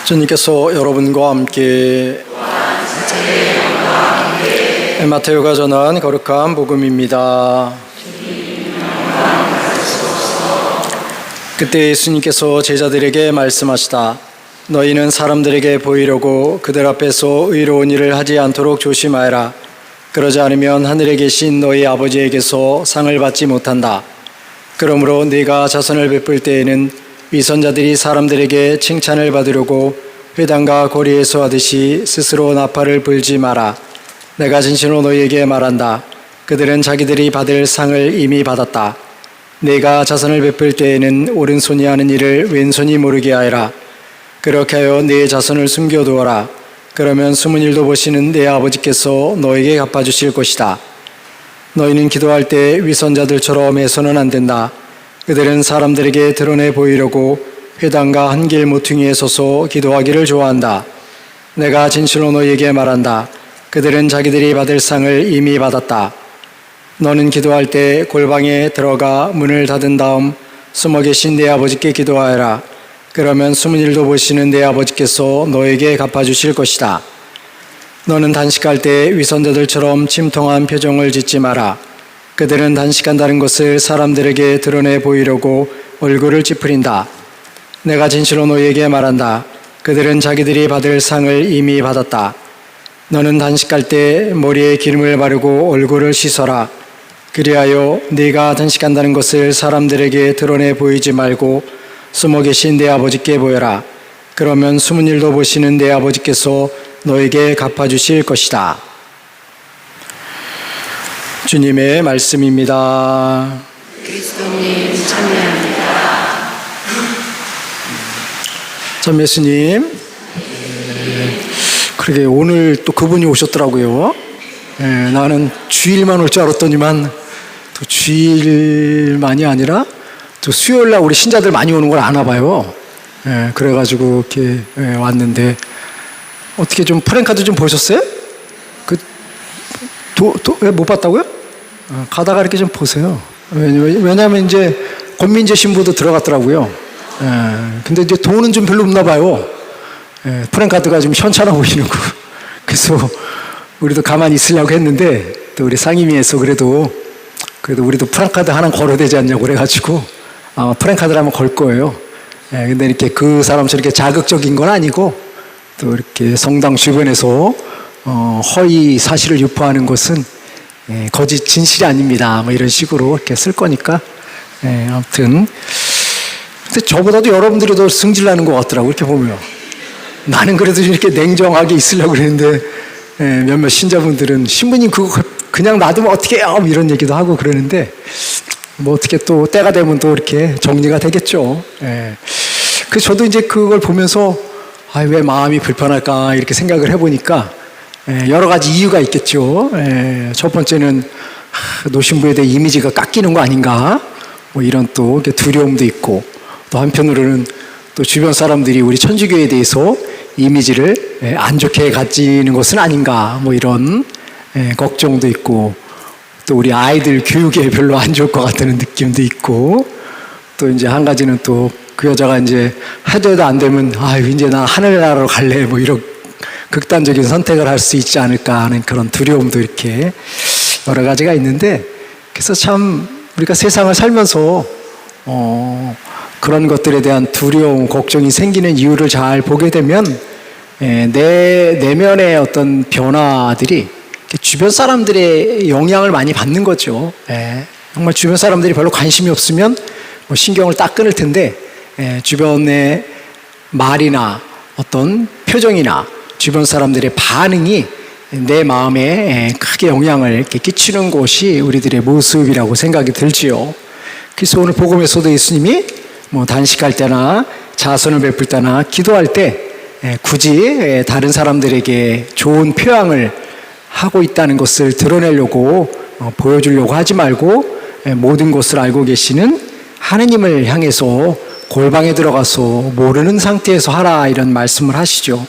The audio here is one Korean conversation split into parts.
주님께서 여러분과 함께 마테오가 전한 거룩한 복음입니다. 그때 예수님께서 제자들에게 말씀하시다. 너희는 사람들에게 보이려고 그들 앞에서 의로운 일을 하지 않도록 조심하여라. 그러지 않으면 하늘에 계신 너희 아버지에게서 상을 받지 못한다. 그러므로 네가 자선을 베풀 때에는 위선자들이 사람들에게 칭찬을 받으려고 회당과 거리에서 하듯이 스스로 나팔을 불지 마라. 내가 진실로 너희에게 말한다. 그들은 자기들이 받을 상을 이미 받았다. 네가 자선을 베풀 때에는 오른손이 하는 일을 왼손이 모르게 하여라. 그렇게 하여 네 자선을 숨겨두어라. 그러면 숨은 일도 보시는 네 아버지께서 너에게 갚아주실 것이다. 너희는 기도할 때 위선자들처럼 해서는 안 된다. 그들은 사람들에게 드러내 보이려고 회당과 한길 모퉁이에 서서 기도하기를 좋아한다. 내가 진실로 너희에게 말한다. 그들은 자기들이 받을 상을 이미 받았다. 너는 기도할 때 골방에 들어가 문을 닫은 다음 숨어 계신 네 아버지께 기도하여라. 그러면 숨은 일도 보시는 네 아버지께서 너에게 갚아주실 것이다. 너는 단식할 때 위선자들처럼 침통한 표정을 짓지 마라. 그들은 단식한다는 것을 사람들에게 드러내 보이려고 얼굴을 찌푸린다. 내가 진실로 너희에게 말한다. 그들은 자기들이 받을 상을 이미 받았다. 너는 단식할 때 머리에 기름을 바르고 얼굴을 씻어라. 그리하여 네가 단식한다는 것을 사람들에게 드러내 보이지 말고 숨어 계신 네 아버지께 보여라. 그러면 숨은 일도 보시는 네 아버지께서 너에게 갚아주실 것이다. 주님의 말씀입니다. 그리스도님 찬양합니다. 참 예수님, 그러게 오늘 또 그분이 오셨더라고요. 나는 주일만 올 줄 알았더니만 또 주일만이 아니라 또 수요일날 우리 신자들 많이 오는 걸 아나 봐요. 그래가지고 이렇게 왔는데 어떻게 좀 프랭카드 좀 보셨어요? 못 봤다고요? 가다가 이렇게 좀 보세요. 왜냐하면 이제 권민재 신부도 들어갔더라고요. 근데 이제 돈은 좀 별로 없나 봐요. 프랭카드가 좀 현찮아 보이는 거. 그래서 우리도 가만히 있으려고 했는데 또 우리 상임위에서 그래도 우리도 프랭카드 하나 걸어야 되지 않냐고 그래가지고 아마 프랭카드를 한번 걸 거예요. 근데 이렇게 그 사람처럼 이렇게 자극적인 건 아니고 또 이렇게 성당 주변에서 허위 사실을 유포하는 것은 거짓 진실이 아닙니다. 뭐 이런 식으로 이렇게 쓸 거니까 아무튼 근데 저보다도 여러분들이 더 승질나는 것 같더라고 이렇게 보면. 나는 그래도 좀 이렇게 냉정하게 있으려고 그랬는데 몇몇 신자분들은 신부님 그거 그냥 놔두면 어떻게 해요? 뭐 이런 얘기도 하고 그러는데 뭐 어떻게 또 때가 되면 또 이렇게 정리가 되겠죠. 그래서 저도 이제 그걸 보면서 왜 마음이 불편할까 이렇게 생각을 해보니까 여러 가지 이유가 있겠죠. 첫 번째는 노신부에 대해 이미지가 깎이는 거 아닌가 뭐 이런 또 두려움도 있고 또 한편으로는 또 주변 사람들이 우리 천주교에 대해서 이미지를 안 좋게 가지는 것은 아닌가 뭐 이런 걱정도 있고 또 우리 아이들 교육에 별로 안 좋을 것 같다는 느낌도 있고 또 이제 한 가지는 또 그 여자가 이제 해도 해도 안 되면 이제 나 하늘나라로 갈래 뭐 이런 극단적인 선택을 할 수 있지 않을까 하는 그런 두려움도 이렇게 여러 가지가 있는데 그래서 참 우리가 세상을 살면서 그런 것들에 대한 두려움, 걱정이 생기는 이유를 잘 보게 되면 내 내면의 어떤 변화들이 주변 사람들의 영향을 많이 받는 거죠. 정말 주변 사람들이 별로 관심이 없으면 뭐 신경을 딱 끊을 텐데 주변의 말이나 어떤 표정이나 주변 사람들의 반응이 내 마음에 크게 영향을 이렇게 끼치는 것이 우리들의 모습이라고 생각이 들지요. 그래서 오늘 복음에서도 예수님이 뭐 단식할 때나 자선을 베풀 때나 기도할 때 굳이 다른 사람들에게 좋은 표양을 하고 있다는 것을 드러내려고 보여주려고 하지 말고 모든 것을 알고 계시는 하느님을 향해서 골방에 들어가서 모르는 상태에서 하라 이런 말씀을 하시죠.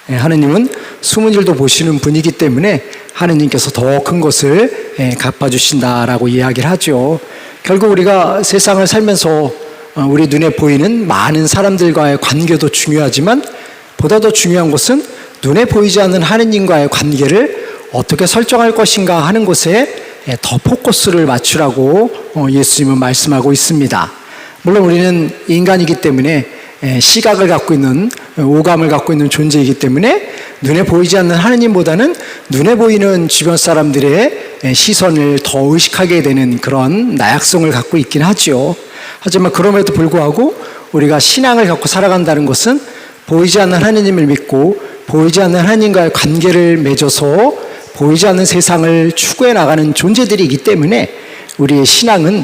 하느님은 숨은 일도 보시는 분이기 때문에 하느님께서 더 큰 것을 갚아주신다라고 이야기를 하죠. 결국 우리가 세상을 살면서 우리 눈에 보이는 많은 사람들과의 관계도 중요하지만 보다 더 중요한 것은 눈에 보이지 않는 하느님과의 관계를 어떻게 설정할 것인가 하는 것에 더 포커스를 맞추라고 예수님은 말씀하고 있습니다. 물론 우리는 인간이기 때문에 시각을 갖고 있는, 오감을 갖고 있는 존재이기 때문에 눈에 보이지 않는 하느님보다는 눈에 보이는 주변 사람들의 시선을 더 의식하게 되는 그런 나약성을 갖고 있긴 하죠. 하지만 그럼에도 불구하고 우리가 신앙을 갖고 살아간다는 것은 보이지 않는 하느님을 믿고 보이지 않는 하느님과의 관계를 맺어서 보이지 않는 세상을 추구해 나가는 존재들이기 때문에 우리의 신앙은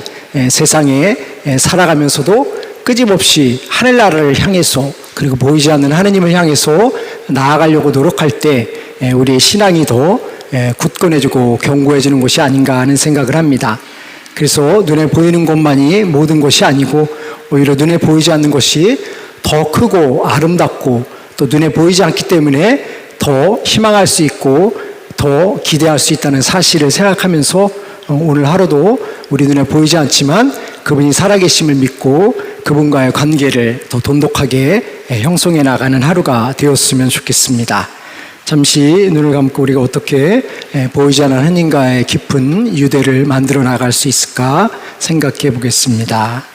세상에 살아가면서도 끊임없이 하늘나라를 향해서 그리고 보이지 않는 하느님을 향해서 나아가려고 노력할 때 우리의 신앙이 더 굳건해지고 견고해지는 것이 아닌가 하는 생각을 합니다. 그래서 눈에 보이는 것만이 모든 것이 아니고 오히려 눈에 보이지 않는 것이 더 크고 아름답고 또 눈에 보이지 않기 때문에 더 희망할 수 있고 더 기대할 수 있다는 사실을 생각하면서 오늘 하루도 우리 눈에 보이지 않지만 그분이 살아계심을 믿고 그분과의 관계를 더 돈독하게 형성해 나가는 하루가 되었으면 좋겠습니다. 잠시 눈을 감고 우리가 어떻게 보이지 않는 하느님과의 깊은 유대를 만들어 나갈 수 있을까 생각해 보겠습니다.